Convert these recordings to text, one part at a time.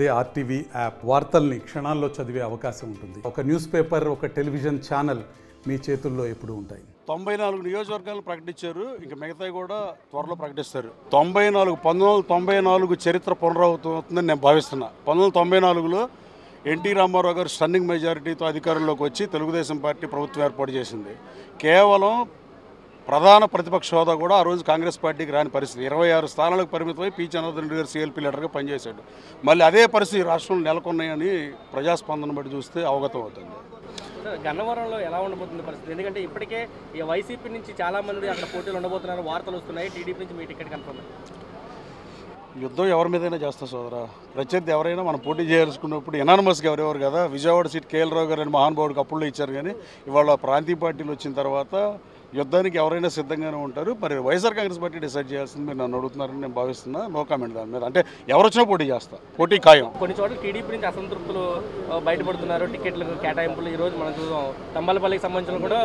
అదే RTV app వార్తల్ని క్షణాల్లో చదివే అవకాశం ఉంటుంది. ఒక న్యూస్ పేపర్, ఒక టెలివిజన్ ఛానల్ మీ చేతుల్లో ఎప్పుడూ ఉంటాయి. 94 నియోజకవర్గాలు ప్రకటించారు. ఇంకా మిగతాయి కూడా త్వరలో ప్రకటిస్తారు. 1994 చరిత్ర పునరావృతమవుతుందని నేను భావిస్తున్నా. 1994లో ఎన్టీ రామారావు గారు స్టన్నింగ్ మెజారిటీతో అధికారంలోకి వచ్చి తెలుగుదేశం పార్టీ ప్రభుత్వం ఏర్పాటు చేసింది. కేవలం ప్రధాన ప్రతిపక్ష హోదా కూడా ఆ రోజు కాంగ్రెస్ పార్టీకి రాని పరిస్థితి. 26 స్థానాలకు పరిమితమై పి జనార్దన్ రెడ్డి గారు సిఎల్పీ లీడర్గా పనిచేశాడు. మళ్ళీ అదే పరిస్థితి రాష్ట్రంలో నెలకొన్నాయని ప్రజాస్పందన బట్టి చూస్తే అవగతం అవుతుంది. గన్నవరంలో ఎలా ఉండబోతుంది పరిస్థితి? ఎందుకంటే ఇప్పటికే ఈ వైసీపీ నుంచి చాలా మంది అక్కడ పోటీలు ఉండబోతున్నారు, వార్తలు వస్తున్నాయి. టీడీపీ నుంచి మీ టికెట్ కన్ఫర్మ్. యుద్ధం ఎవరి మీదైనా చేస్తా సోదరా. ప్రత్యర్థి ఎవరైనా మనం పోటీ చేయాల్సుకున్నప్పుడు ఎనానమస్గా ఎవరెవరు కదా. విజయవాడ సీట్ కేఎల్ రావు గారు అని మహానుభావుడికి అప్పుల్లో ఇచ్చారు. కానీ ఇవాళ ప్రాంతీయ పార్టీలు వచ్చిన తర్వాత యుద్ధానికి ఎవరైనా సిద్ధంగానే ఉంటారు. మరి వైఎస్ఆర్ కాంగ్రెస్ పార్టీ డిసైడ్ చేయాల్సింది మీరు నన్ను అడుగుతున్నారని నేను భావిస్తున్నా. నో కామెంట్ దాని మీద. అంటే ఎవరు వచ్చినా పోటీ చేస్తా, పోటీ ఖాయం. కొన్ని చోట్ల టీడీపీ నుంచి అసంతృప్తులు బయటపడుతున్నారు. టికెట్లకు కేటాయింపులు ఈరోజు మనం చూద్దాం. తంబాలపల్లికి సంబంధించిన కూడా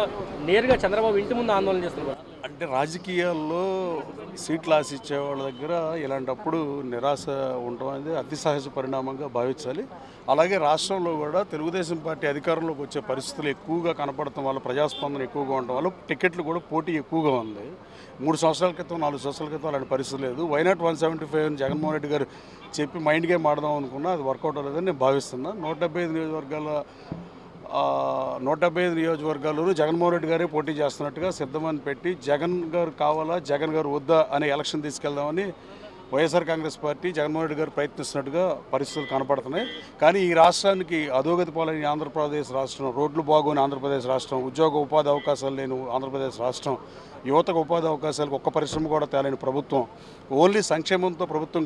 నేరుగా చంద్రబాబు ఇంటి ముందు ఆందోళన చేస్తున్నారు. అంటే రాజకీయాల్లో సీట్లు ఆశించే వాళ్ళ దగ్గర ఇలాంటప్పుడు నిరాశ ఉండడం అనేది అతి సహజ పరిణామంగా భావించాలి. అలాగే రాష్ట్రంలో కూడా తెలుగుదేశం పార్టీ అధికారంలోకి వచ్చే పరిస్థితులు ఎక్కువగా కనపడటం వల్ల, ప్రజాస్పందన ఎక్కువగా ఉండటం వల్ల టికెట్లు కూడా పోటీ ఎక్కువగా ఉంది. 3 సంవత్సరాల క్రితం 4 సంవత్సరాల క్రితం అలాంటి పరిస్థితి లేదు. వైనాట్ 175 అని జగన్మోహన్ రెడ్డి గారు చెప్పి మైండ్ గేమ్ ఆడదాం అనుకున్నా, అది వర్కౌట్ అవ్వలేదని నేను భావిస్తున్నా. 175 నియోజకవర్గాల్లోనూ జగన్మోహన్ రెడ్డి గారే పోటీ చేస్తున్నట్టుగా సిద్ధమని పెట్టి జగన్ గారు కావాలా, జగన్ గారు వద్దా అనే ఎలక్షన్ తీసుకెళ్దామని వైఎస్ఆర్ కాంగ్రెస్ పార్టీ జగన్మోహన్ రెడ్డి గారు ప్రయత్నిస్తున్నట్టుగా పరిస్థితులు కనపడుతున్నాయి. కానీ ఈ రాష్ట్రానికి అధోగతి పాలైన ఆంధ్రప్రదేశ్ రాష్ట్రం, రోడ్లు బాగోని ఆంధ్రప్రదేశ్ రాష్ట్రం, ఉద్యోగ ఉపాధి అవకాశాలు లేని ఆంధ్రప్రదేశ్ రాష్ట్రం, యువతకు ఉపాధి అవకాశాలకు ఒక్క పరిశ్రమ కూడా తేలేని ప్రభుత్వం, ఓన్లీ సంక్షేమంతో ప్రభుత్వం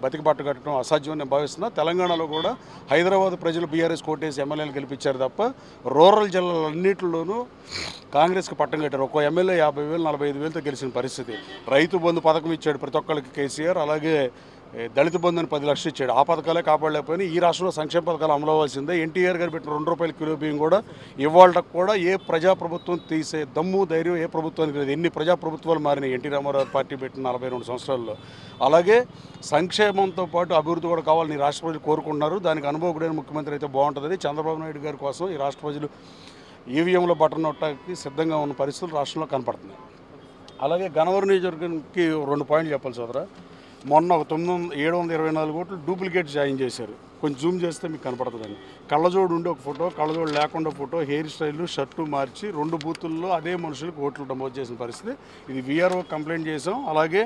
బతికి బట్ట కట్టడం అసాధ్యం నేను భావిస్తున్నా. తెలంగాణలో కూడా హైదరాబాద్ ప్రజలు బీఆర్ఎస్ కోటేసి ఎమ్మెల్యేలు గెలిపించారు తప్ప రూరల్ జిల్లాలన్నింటిలోనూ కాంగ్రెస్కి పట్టం కట్టారు. ఒక్కో ఎమ్మెల్యే 50,000, 45,000తో గెలిచిన పరిస్థితి. రైతు బంధు పథకం ఇచ్చాడు ప్రతి ఒక్కరికి కేసీఆర్. అలాగే దళిత బంధుని 10 లక్షలు ఇచ్చాడు. ఆ పథకాలే కాపాడలేకపోయినా ఈ రాష్ట్రంలో సంక్షేమ పథకాలు అమలు అవ్వాల్సిందే. ఎన్టీఆర్ గారు పెట్టిన ₹2 కిలో బియ్యం కూడా ఇవాళకు కూడా ఏ ప్రజాప్రభుత్వం తీసే దమ్ము ధైర్యం ఏ ప్రభుత్వానికి లేదు. ఎన్ని ప్రజాప్రభుత్వాలు మారినాయి ఎన్టీ రామారావు పార్టీ పెట్టిన 42 సంవత్సరాల్లో. అలాగే సంక్షేమంతో పాటు అభివృద్ధి కూడా కావాలని ఈ రాష్ట్ర ప్రజలు కోరుకుంటున్నారు. దానికి అనుభవకుడైన ముఖ్యమంత్రి అయితే బాగుంటుందని చంద్రబాబు నాయుడు గారి కోసం ఈ రాష్ట్ర ప్రజలు ఈవీఎంలో బటన్ నొట్టడానికి సిద్ధంగా ఉన్న పరిస్థితులు రాష్ట్రంలో కనపడుతున్నాయి. అలాగే గన్నవరం నియోజకవర్గానికి 2 పాయింట్లు చెప్పాలి సోదరా. మొన్న ఒక 724 కోట్లు డూప్లికేట్ జాయిన్ చేశారు. కొంచెం జూమ్ చేస్తే మీకు కనపడుతుందండి. కళ్ళజోడు ఉండి ఒక ఫోటో, కళ్ళజోడు లేకుండా ఫోటో, హెయిర్ స్టైలు, షర్టు మార్చి 2 బూతుల్లో అదే మనుషులకు ఓట్లు నమోదు చేసిన పరిస్థితి. ఇది వీఆర్ఓ కంప్లైంట్ చేసాం. అలాగే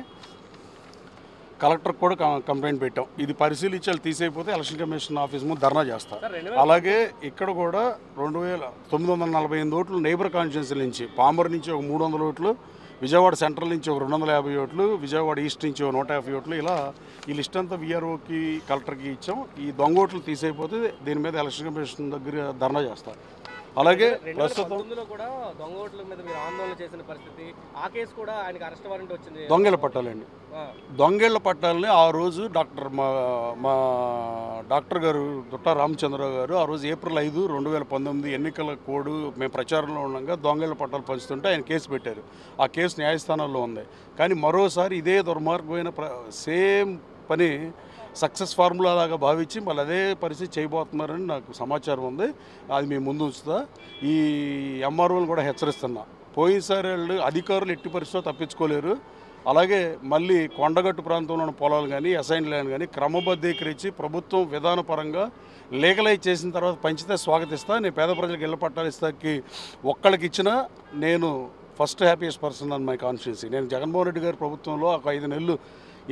కలెక్టర్కి కూడా కంప్లైంట్ పెట్టాం. ఇది పరిశీలించి వాళ్ళు తీసేయకపోతే ఎలక్షన్ కమిషన్ ఆఫీస్ ముందు ధర్నా చేస్తారు. అలాగే ఇక్కడ కూడా 2,948 ఓట్లు నైబర్ కాన్స్టిట్యున్సీ నుంచి, పామర్ నుంచి ఒక 300 ఓట్లు, విజయవాడ సెంట్రల్ నుంచి ఒక 250 ఓట్లు, విజయవాడ ఈస్ట్ నుంచి ఒక 150 ఓట్లు, ఇలా ఈ లిస్ట్ అంతా వీఆర్ఓకి కలెక్టర్కి ఇచ్చాం. ఈ దొంగ ఓట్లు తీసేయకపోతే దీని మీద ఎలక్షన్ కమిషన్ దగ్గర ధర్నా చేస్తారు. అలాగే ప్రస్తుతం కూడా దొంగ ఓట్ల మీద మీరు ఆందోళన చేసిన పరిస్థితి, ఆ కేసు కూడా ఆయనకి అరెస్ట్ వారెంట్ వచ్చింది. దొంగేళ్ల పట్టాలండి. దొంగేళ్ల పట్టాలని ఆ రోజు మా డాక్టర్ గారు దుట్టా రామచంద్రరావు గారు ఆ రోజు April 5, 2019 ఎన్నికల కోడ్ మేము ప్రచారంలో ఉండగా దొంగేళ్ల పట్టాలు పంచుతుంటే ఆయన కేసు పెట్టారు. ఆ కేసు న్యాయస్థానాల్లో ఉంది. కానీ మరోసారి ఇదే దుర్మార్గమైన సేమ్ పని సక్సెస్ ఫార్ములా లాగా భావించి మళ్ళీ అదే పరిస్థితి చేయబోతున్నారని నాకు సమాచారం ఉంది. అది మేము ముందు ఉంచుతా. ఈ ఎంఆర్ఓలు కూడా హెచ్చరిస్తున్నా. పోయినసారి వాళ్ళు అధికారులు ఎట్టి పరిస్థితిలో తప్పించుకోలేరు. అలాగే మళ్ళీ కొండగట్టు ప్రాంతంలో ఉన్న పొలాలు కానీ, అసైన్ ల్యాండ్ కానీ క్రమబద్ధీకరించి ప్రభుత్వం విధానపరంగా లీగలైజ్ చేసిన తర్వాత పంచితే స్వాగతిస్తా. నేను పేద ప్రజలకు ఇళ్ల పట్టాలు ఇస్తాకి ఒక్కళ్ళకి ఇచ్చినా నేను first happiest person an my constituency. నేను జగన్మోహన్ రెడ్డి గారి ప్రభుత్వంలో ఒక 5 నెలలు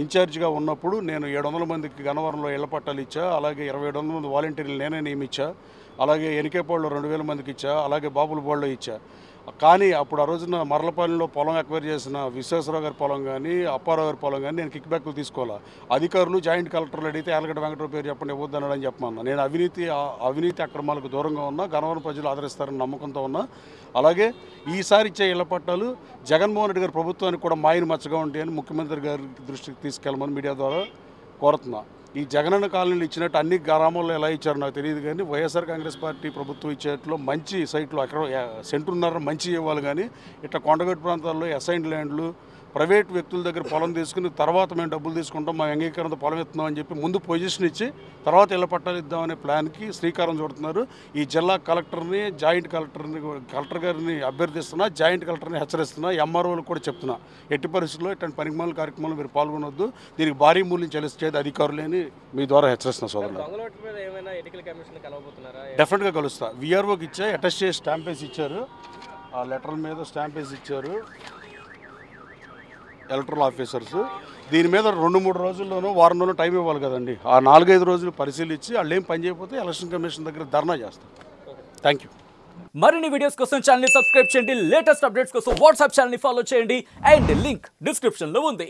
ఇన్ఛార్జిగా ఉన్నప్పుడు నేను 700 మందికి గన్నవరంలో ఇళ్ల పట్టాలు ఇచ్చా. అలాగే 2700 మంది వాలంటీర్లు నేనే నియమించా. అలాగే ఎనికేపాడులో 2000 మందికి ఇచ్చా. అలాగే బాపులపాడులో ఇచ్చా. కానీ అప్పుడు ఆ రోజున మరలపాలెంలో పొలం ఎక్వైర్ చేసిన విశ్వేశ్వరరావు గారి పొలం కానీ, అప్పారావు గారి పొలం కానీ నేను కిక్ బ్యాక్లు తీసుకోవాలా. అధికారులు జాయింట్ కలెక్టర్లు అడిగితే యాలగడ్డ వెంకటరావు పేరు చెప్పండి, ఇవ్వద్దన్నాడని చెప్పమన్నా. నేను అవినీతి అక్రమాలకు దూరంగా ఉన్నా, గన్నవరం ప్రజలు ఆదరిస్తారని నమ్మకంతో ఉన్నా. అలాగే ఈసారి ఇచ్చే ఇళ్ల పట్టాలు జగన్మోహన్ రెడ్డి గారి ప్రభుత్వానికి కూడా మాయని మచ్చగా ఉంటాయని ముఖ్యమంత్రి గారి దృష్టికి తీసుకెళ్ళమని మీడియా ద్వారా కోరుతున్నా. ఈ జగనన్న కాలనీలు ఇచ్చినట్టు అన్ని గ్రామాల్లో ఎలా ఇచ్చారో నాకు తెలియదు. కానీ వైఎస్ఆర్ కాంగ్రెస్ పార్టీ ప్రభుత్వం ఇచ్చేట్లో మంచి సైట్లు అక్కడ సెంటున్నర మంచి ఇవ్వాలి. కానీ ఇట్లా కొండగట్టు ప్రాంతాల్లో అసైన్డ్ ల్యాండ్లు, ప్రైవేట్ వ్యక్తుల దగ్గర పొలం తీసుకుని తర్వాత మేము డబ్బులు తీసుకుంటాం, మా అంగీకారంతో పొలం ఇస్తున్నాం అని చెప్పి ముందు పొజిషన్ ఇచ్చి తర్వాత ఇళ్ల పట్టాలు ఇద్దామనే ప్లాన్కి శ్రీకారం చుడుతున్నారు. ఈ జిల్లా కలెక్టర్ని, జాయింట్ కలెక్టర్ గారిని అభ్యర్థిస్తున్నా, జాయింట్ కలెక్టర్ని హెచ్చరిస్తున్నా, ఎంఆర్ఓలకు కూడా చెప్తున్నా, ఎట్టి పరిస్థితుల్లో ఇట్లాంటి పనికిమాల కార్యక్రమాలు మీరు పాల్గొనొద్దు, దీనికి భారీ మూల్యం చెల్లించేది అధికారులేని మీ ద్వారా హెచ్చరిస్తున్నా సోదరులు. డెఫినెట్గా కలుస్తా. విఆర్ఓకి ఇచ్చా, అటెస్ట్ చేసి స్టాంప్ వేసి ఇచ్చారు, ఆ లెటర్ మీద స్టాంప్ వేసి ఇచ్చారు ఎలక్టరల్ ఆఫీసర్స్. దీని మీద 2-3 రోజుల్లోనూ వారంలోనూ టైం ఇవ్వాలి కదండి. ఆ 4-5 రోజులు పరిశీలించి వాళ్ళు ఏం పని చేయకపోతే ఎలక్షన్ కమిషన్ దగ్గర ధర్నా చేస్తాం. Thank you. మరిన్ని వీడియోస్ కోసం ఛానల్ ని సబ్స్క్రైబ్ చేయండి, లేటెస్ట్ అప్డేట్స్ కోసం వాట్సాప్ ఛానల్ ని ఫాలో చేయండి అండ్ లింక్ డిస్క్రిప్షన్ లో ఉంది.